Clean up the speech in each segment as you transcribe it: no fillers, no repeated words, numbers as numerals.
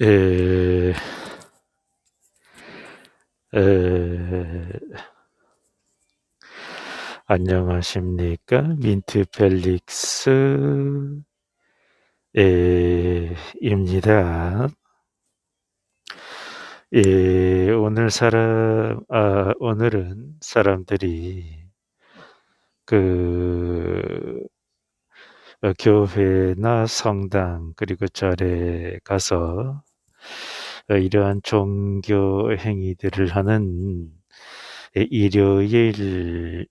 에, 에, 안녕하십니까? 민트 펠릭스 입니다. 오늘은 사람들이 그 교회나 성당 그리고 절에 가서 이러한 종교 행위들을 하는 일요일입니다.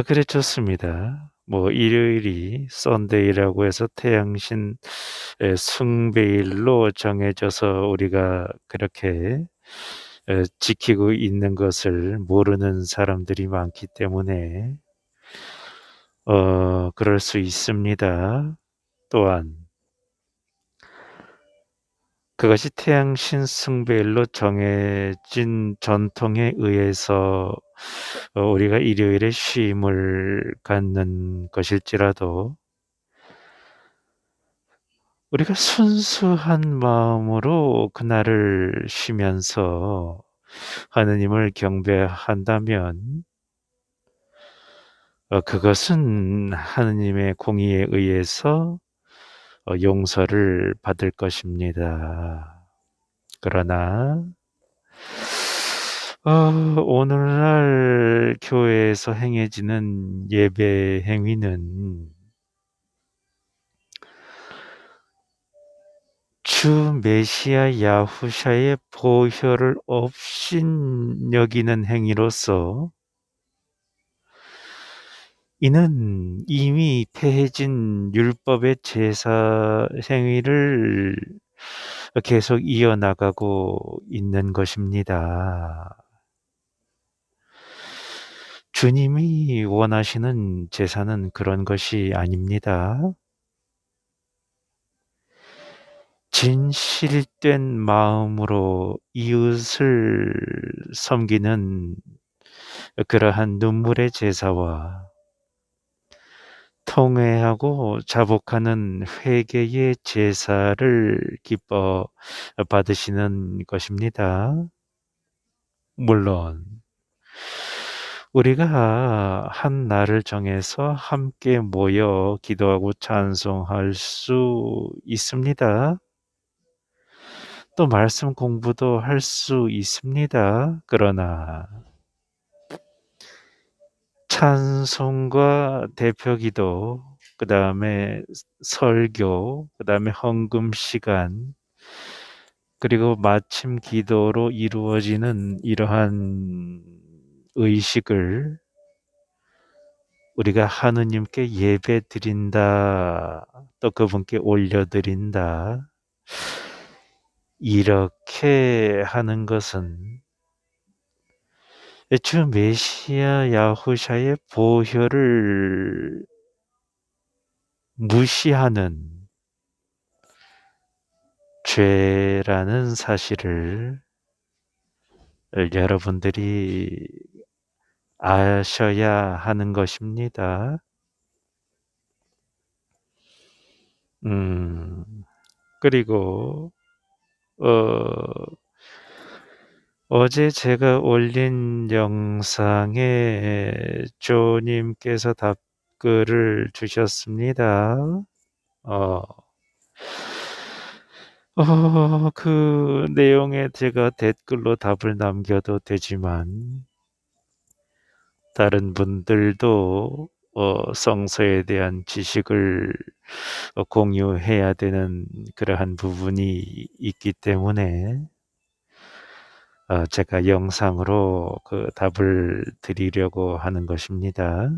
그래 좋습니다. 뭐 일요일이 썬데이라고 해서 태양신 숭배일로 정해져서 우리가 그렇게 지키고 있는 것을 모르는 사람들이 많기 때문에 그럴 수 있습니다. 또한 그것이 태양신 숭배일로 정해진 전통에 의해서 우리가 일요일에 쉼을 갖는 것일지라도 우리가 순수한 마음으로 그날을 쉬면서 하느님을 경배한다면 그것은 하느님의 공의에 의해서 용서를 받을 것입니다. 그러나 오늘날 교회에서 행해지는 예배 행위는 주 메시아 야후샤의 보혈을 업신여기는 행위로서 이는 이미 폐해진 율법의 제사 행위를 계속 이어나가고 있는 것입니다. 주님이 원하시는 제사는 그런 것이 아닙니다. 진실된 마음으로 이웃을 섬기는 그러한 눈물의 제사와 통회하고 자복하는 회개의 제사를 기뻐 받으시는 것입니다. 물론 우리가 한 날을 정해서 함께 모여 기도하고 찬송할 수 있습니다. 또 말씀 공부도 할 수 있습니다. 그러나 찬송과 대표기도, 그 다음에 설교, 그 다음에 헌금 시간, 그리고 마침 기도로 이루어지는 이러한 의식을 우리가 하느님께 예배 드린다, 또 그분께 올려드린다, 이렇게 하는 것은 주 메시아 야후샤의 보혈을 무시하는 죄라는 사실을 여러분들이 아셔야 하는 것입니다. 그리고 어제 제가 올린 영상에 조님께서 답글을 주셨습니다. 그 내용에 제가 댓글로 답을 남겨도 되지만 다른 분들도 성서에 대한 지식을 공유해야 되는 그러한 부분이 있기 때문에 제가 영상으로 그 답을 드리려고 하는 것입니다.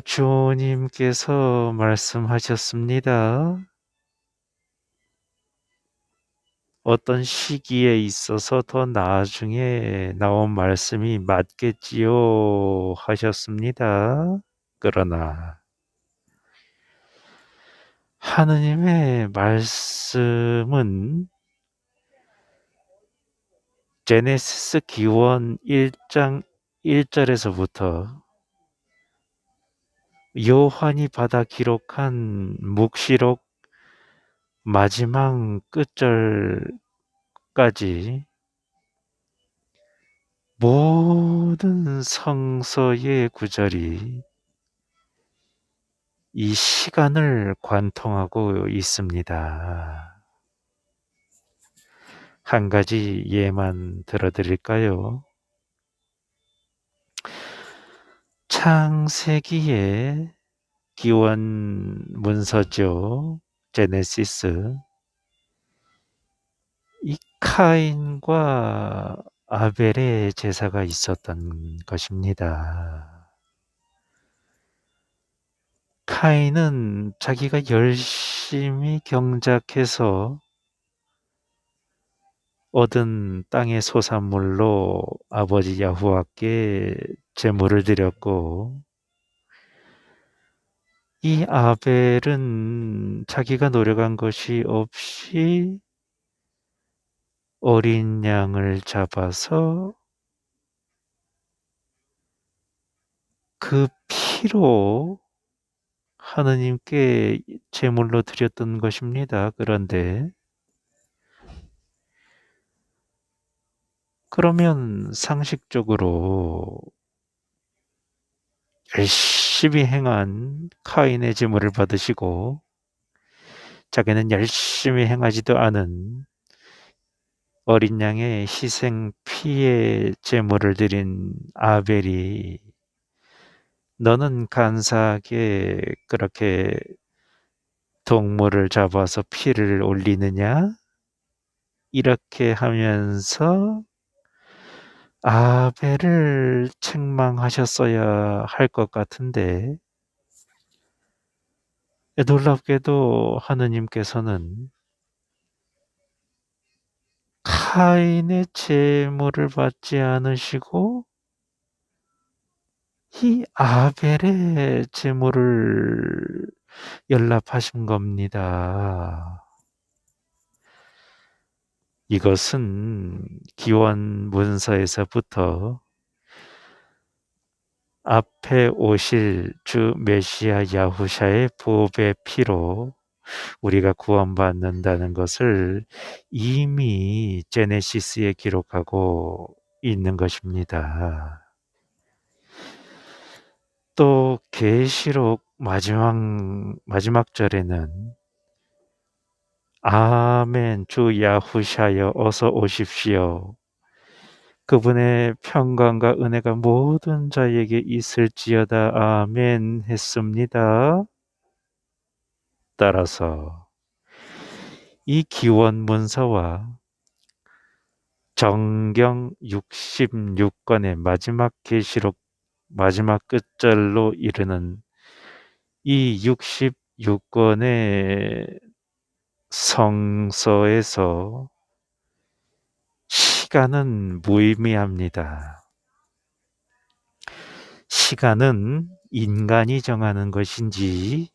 주님께서 말씀하셨습니다. 어떤 시기에 있어서 더 나중에 나온 말씀이 맞겠지요 하셨습니다. 그러나 하느님의 말씀은 제네시스 기원 1장 1절에서부터 요한이 받아 기록한 묵시록 마지막 끝절까지 모든 성서의 구절이 이 시간을 관통하고 있습니다. 한 가지 예만 들어드릴까요? 창세기의 기원 문서죠. 제네시스. 이 카인과 아벨의 제사가 있었던 것입니다. 카인은 자기가 열심히 경작해서 얻은 땅의 소산물로 아버지 야후와께 제물을 드렸고, 이 아벨은 자기가 노력한 것이 없이 어린 양을 잡아서 그 피로 하느님께 제물로 드렸던 것입니다. 그런데 그러면 상식적으로 열심히 행한 카인의 제물을 받으시고 자기는 열심히 행하지도 않은 어린 양의 희생 피의 제물을 드린 아벨이 너는 간사하게 그렇게 동물을 잡아서 피를 올리느냐? 이렇게 하면서 아벨을 책망하셨어야 할 것 같은데 놀랍게도 하느님께서는 카인의 제물을 받지 않으시고 이 아벨의 제물을 연락하신 겁니다. 이것은 기원 문서에서부터 앞에 오실 주 메시아 야후샤의 보배 피로 우리가 구원받는다는 것을 이미 제네시스에 기록하고 있는 것입니다. 또 계시록 마지막 절에는 아멘 주 야후샤여 어서 오십시오. 그분의 평강과 은혜가 모든 자에게 있을지어다 아멘 했습니다. 따라서 이 기원 문서와 정경 66권의 마지막 계시록 마지막 끝절로 이르는 이 66권의 성서에서 시간은 무의미합니다. 시간은 인간이 정하는 것인지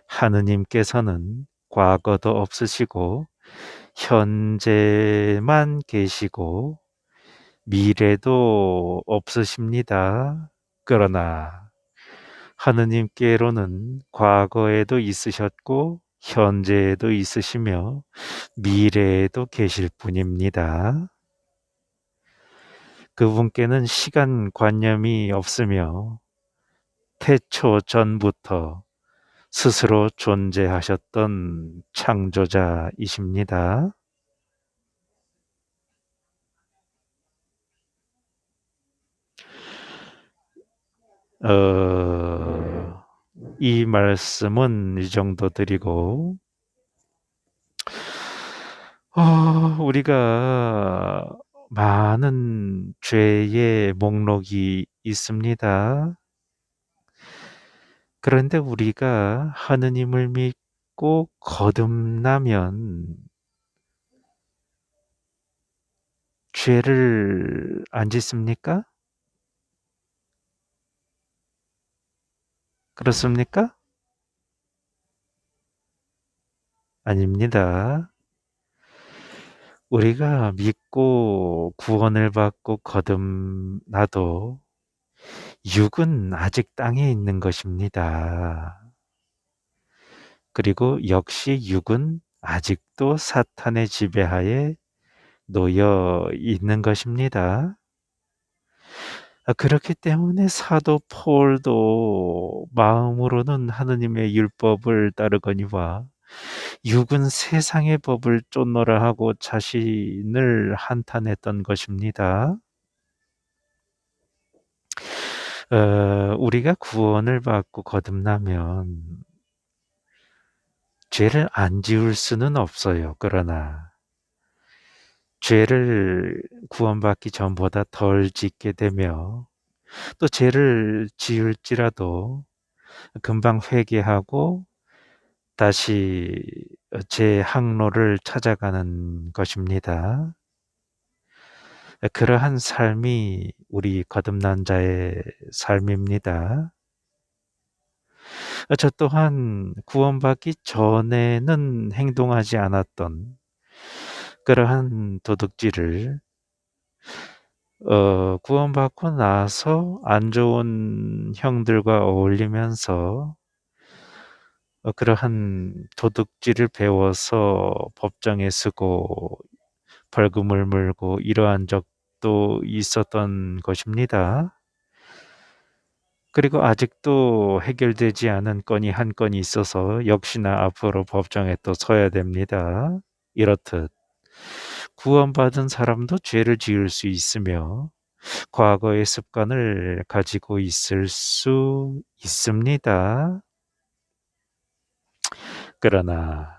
하느님께서는 과거도 없으시고 현재만 계시고 미래도 없으십니다. 그러나 하느님께로는 과거에도 있으셨고 현재에도 있으시며 미래에도 계실 뿐입니다. 그분께는 시간 관념이 없으며 태초 전부터 스스로 존재하셨던 창조자이십니다. 이 말씀은 이 정도 드리고, 우리가 많은 죄의 목록이 있습니다. 그런데 우리가 하느님을 믿고 거듭나면 죄를 안 짓습니까? 그렇습니까? 아닙니다. 우리가 믿고 구원을 받고 거듭나도 육은 아직 땅에 있는 것입니다. 그리고 역시 육은 아직도 사탄의 지배하에 놓여 있는 것입니다. 그렇기 때문에 사도 바울도 마음으로는 하느님의 율법을 따르거니와 육은 세상의 법을 쫓노라 하고 자신을 한탄했던 것입니다. 우리가 구원을 받고 거듭나면 죄를 안 지을 수는 없어요. 그러나 죄를 구원받기 전보다 덜 짓게 되며 또 죄를 지을지라도 금방 회개하고 다시 제 항로를 찾아가는 것입니다. 그러한 삶이 우리 거듭난 자의 삶입니다. 저 또한 구원받기 전에는 행동하지 않았던 그러한 도둑질을 구원받고 나서 안 좋은 형들과 어울리면서 그러한 도둑질을 배워서 법정에 서고 벌금을 물고 이러한 적도 있었던 것입니다. 그리고 아직도 해결되지 않은 건이 한 건이 있어서 역시나 앞으로 법정에 또 서야 됩니다. 이렇듯 구원받은 사람도 죄를 지을 수 있으며 과거의 습관을 가지고 있을 수 있습니다. 그러나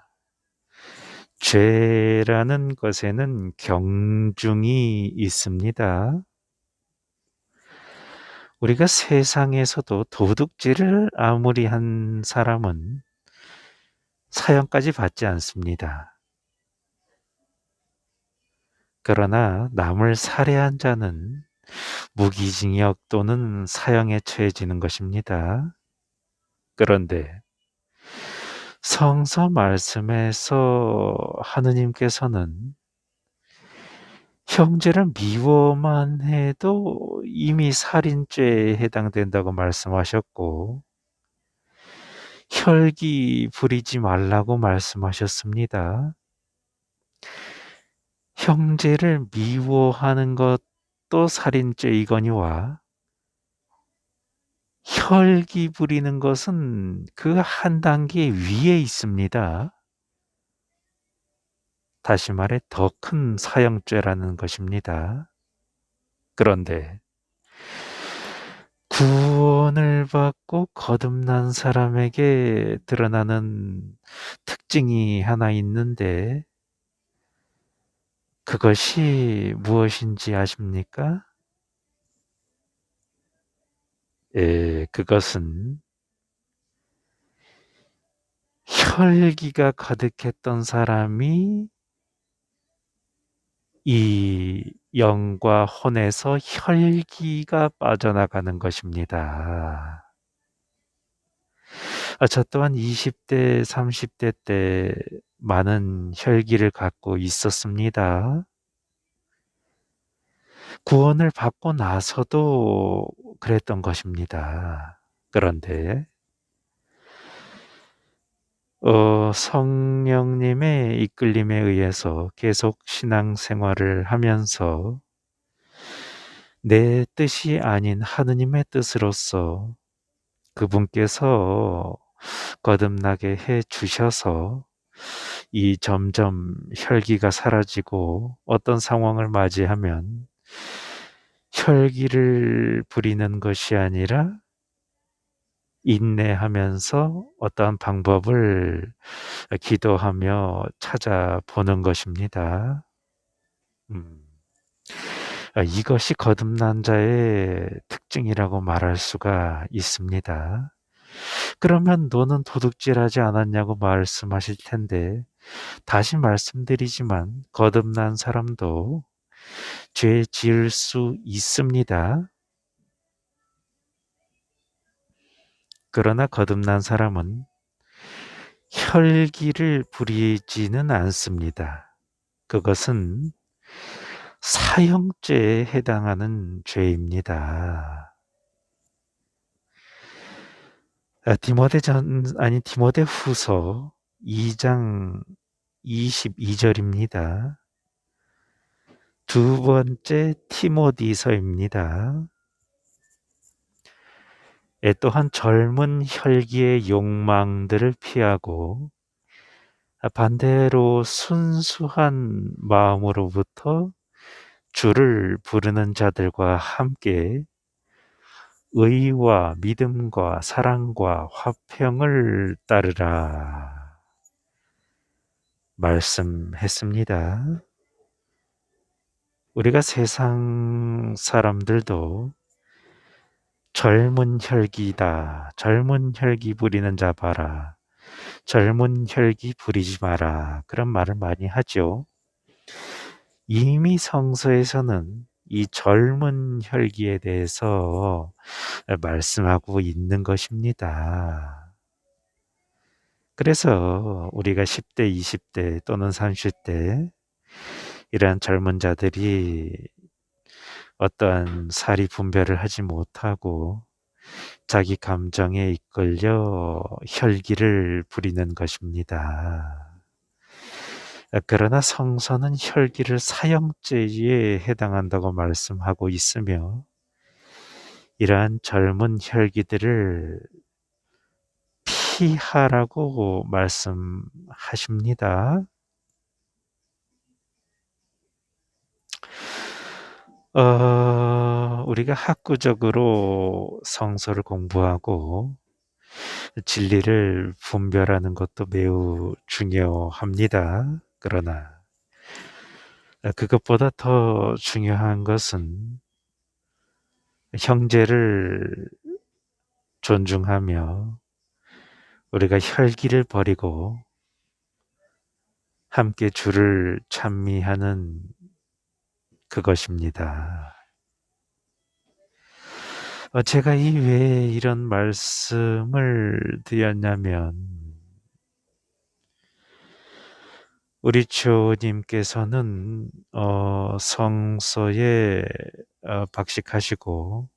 죄라는 것에는 경중이 있습니다. 우리가 세상에서도 도둑질을 아무리 한 사람은 사형까지 받지 않습니다. 그러나 남을 살해한 자는 무기징역 또는 사형에 처해지는 것입니다. 그런데 성서 말씀에서 하느님께서는 형제를 미워만 해도 이미 살인죄에 해당된다고 말씀하셨고 혈기 부리지 말라고 말씀하셨습니다. 형제를 미워하는 것도 살인죄이거니와 혈기 부리는 것은 그 한 단계 위에 있습니다. 다시 말해 더 큰 사형죄라는 것입니다. 그런데 구원을 받고 거듭난 사람에게 드러나는 특징이 하나 있는데 그것이 무엇인지 아십니까? 예, 그것은 혈기가 가득했던 사람이 이 영과 혼에서 혈기가 빠져나가는 것입니다. 저 또한 20대, 30대 때 많은 혈기를 갖고 있었습니다. 구원을 받고 나서도 그랬던 것입니다. 그런데 성령님의 이끌림에 의해서 계속 신앙생활을 하면서 내 뜻이 아닌 하느님의 뜻으로서 그분께서 거듭나게 해 주셔서 이 점점 혈기가 사라지고 어떤 상황을 맞이하면 혈기를 부리는 것이 아니라 인내하면서 어떠한 방법을 기도하며 찾아보는 것입니다. 음. 이것이 거듭난 자의 특징이라고 말할 수가 있습니다. 그러면 너는 도둑질하지 않았냐고 말씀하실 텐데, 다시 말씀드리지만, 거듭난 사람도 죄 지을 수 있습니다. 그러나 거듭난 사람은 혈기를 부리지는 않습니다. 그것은 사형죄에 해당하는 죄입니다. 디모데후서 2장 22절입니다. 두 번째 티모디서입니다. 또한 젊은 혈기의 욕망들을 피하고 반대로 순수한 마음으로부터 주를 부르는 자들과 함께 의와 믿음과 사랑과 화평을 따르라 말씀했습니다. 우리가 세상 사람들도 젊은 혈기다. 젊은 혈기 부리는 자 봐라. 젊은 혈기 부리지 마라. 그런 말을 많이 하죠. 이미 성서에서는 이 젊은 혈기에 대해서 말씀하고 있는 것입니다. 그래서 우리가 10대, 20대 또는 30대 이러한 젊은 자들이 어떠한 사리 분별을 하지 못하고 자기 감정에 이끌려 혈기를 부리는 것입니다. 그러나 성서는 혈기를 사형죄에 해당한다고 말씀하고 있으며 이러한 젊은 혈기들을 피하라고 말씀하십니다. 우리가 학구적으로 성서를 공부하고 진리를 분별하는 것도 매우 중요합니다. 그러나 그것보다 더 중요한 것은 형제를 존중하며 우리가 혈기를 버리고 함께 주를 찬미하는 그것입니다. 제가 왜 이런 말씀을 드렸냐면 우리 주님께서는 성서에 박식하시고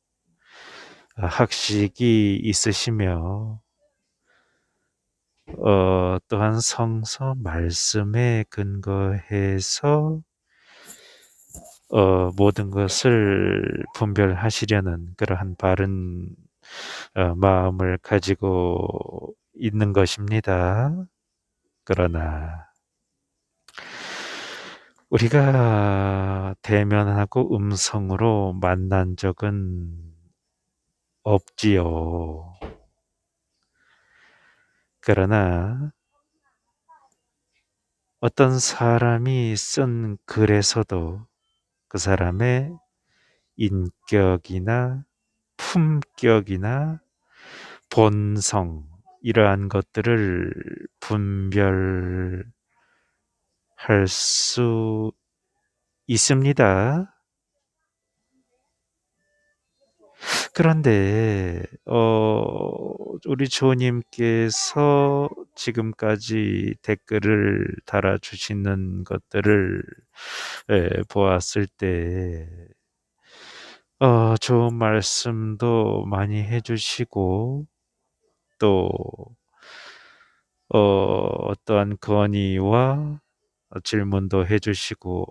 학식이 있으시며 또한 성서 말씀에 근거해서 모든 것을 분별하시려는 그러한 바른 마음을 가지고 있는 것입니다. 그러나 우리가 대면하고 음성으로 만난 적은 없지요. 그러나 어떤 사람이 쓴 글에서도 그 사람의 인격이나 품격이나 본성 이러한 것들을 분별할 수 있습니다. 그런데 우리 주님께서 지금까지 댓글을 달아주시는 것들을 보았을 때 좋은 말씀도 많이 해주시고 또 어떠한 건의와 질문도 해주시고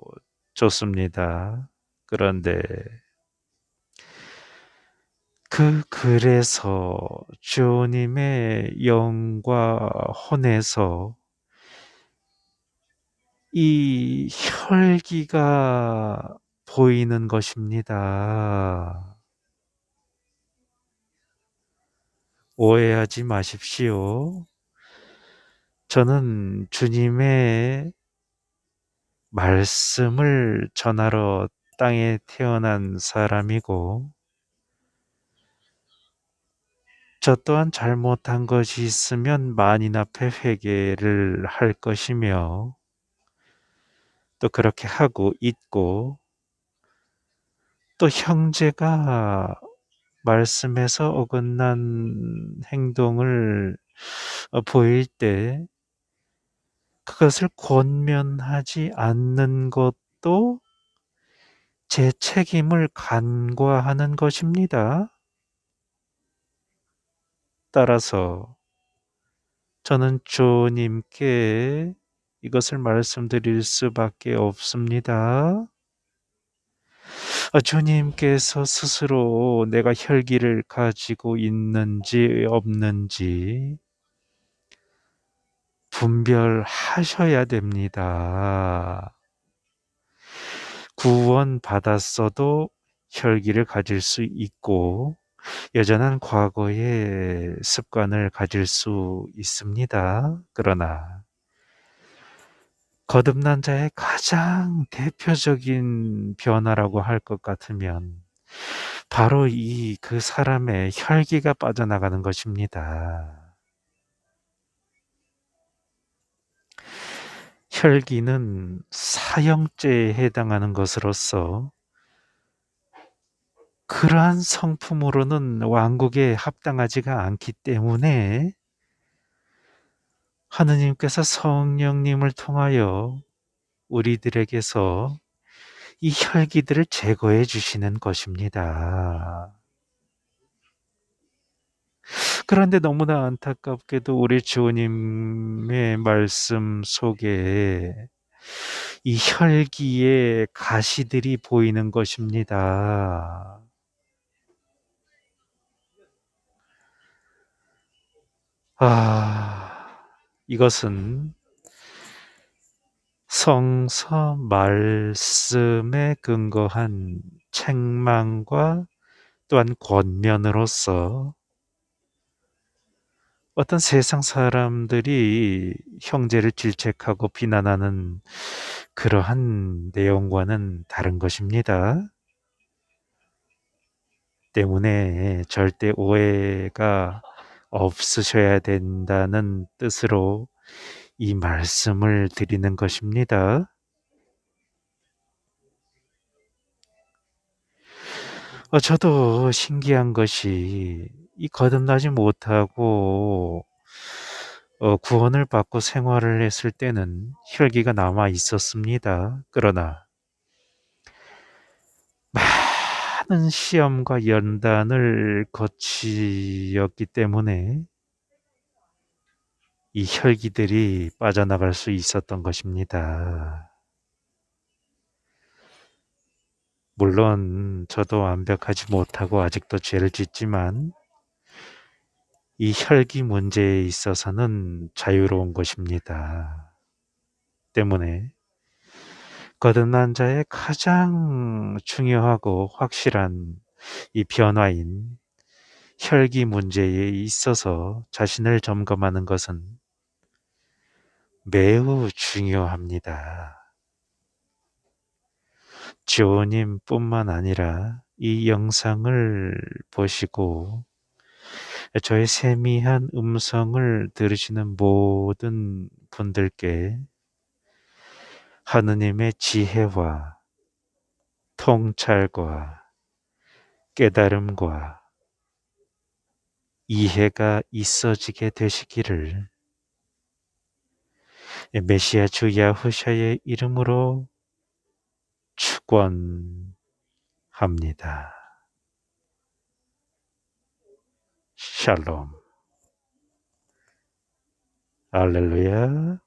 좋습니다. 그런데 그 글에서 주님의 영과 혼에서 이 혈기가 보이는 것입니다. 오해하지 마십시오. 저는 주님의 말씀을 전하러 땅에 태어난 사람이고 저 또한 잘못한 것이 있으면 만인 앞에 회개를 할 것이며 또 그렇게 하고 있고 또 형제가 말씀에서 어긋난 행동을 보일 때 그것을 권면하지 않는 것도 제 책임을 간과하는 것입니다. 따라서 저는 주님께 이것을 말씀드릴 수밖에 없습니다. 주님께서 스스로 내가 혈기를 가지고 있는지 없는지 분별하셔야 됩니다. 구원받았어도 혈기를 가질 수 있고 여전한 과거의 습관을 가질 수 있습니다. 그러나 거듭난 자의 가장 대표적인 변화라고 할 것 같으면 바로 그 사람의 혈기가 빠져나가는 것입니다. 혈기는 사형죄에 해당하는 것으로서 그러한 성품으로는 왕국에 합당하지가 않기 때문에 하느님께서 성령님을 통하여 우리들에게서 이 혈기들을 제거해 주시는 것입니다. 그런데 너무나 안타깝게도 우리 주님의 말씀 속에 이 혈기의 가시들이 보이는 것입니다. 이것은 성서 말씀에 근거한 책망과 또한 권면으로서 어떤 세상 사람들이 형제를 질책하고 비난하는 그러한 내용과는 다른 것입니다. 때문에 절대 오해가 없으셔야 된다는 뜻으로 이 말씀을 드리는 것입니다. 저도 신기한 것이 이 거듭나지 못하고 구원을 받고 생활을 했을 때는 혈기가 남아 있었습니다. 그러나 많은 시험과 연단을 거치었기 때문에 이 혈기들이 빠져나갈 수 있었던 것입니다. 물론 저도 완벽하지 못하고 아직도 죄를 짓지만 이 혈기 문제에 있어서는 자유로운 것입니다. 때문에 거듭난 자의 가장 중요하고 확실한 이 변화인 혈기 문제에 있어서 자신을 점검하는 것은 매우 중요합니다. 지호님뿐만 아니라 이 영상을 보시고 저의 세미한 음성을 들으시는 모든 분들께 하느님의 지혜와 통찰과 깨달음과 이해가 있어지게 되시기를 메시아 주 야후샤의 이름으로 축원합니다. 샬롬. 할렐루야.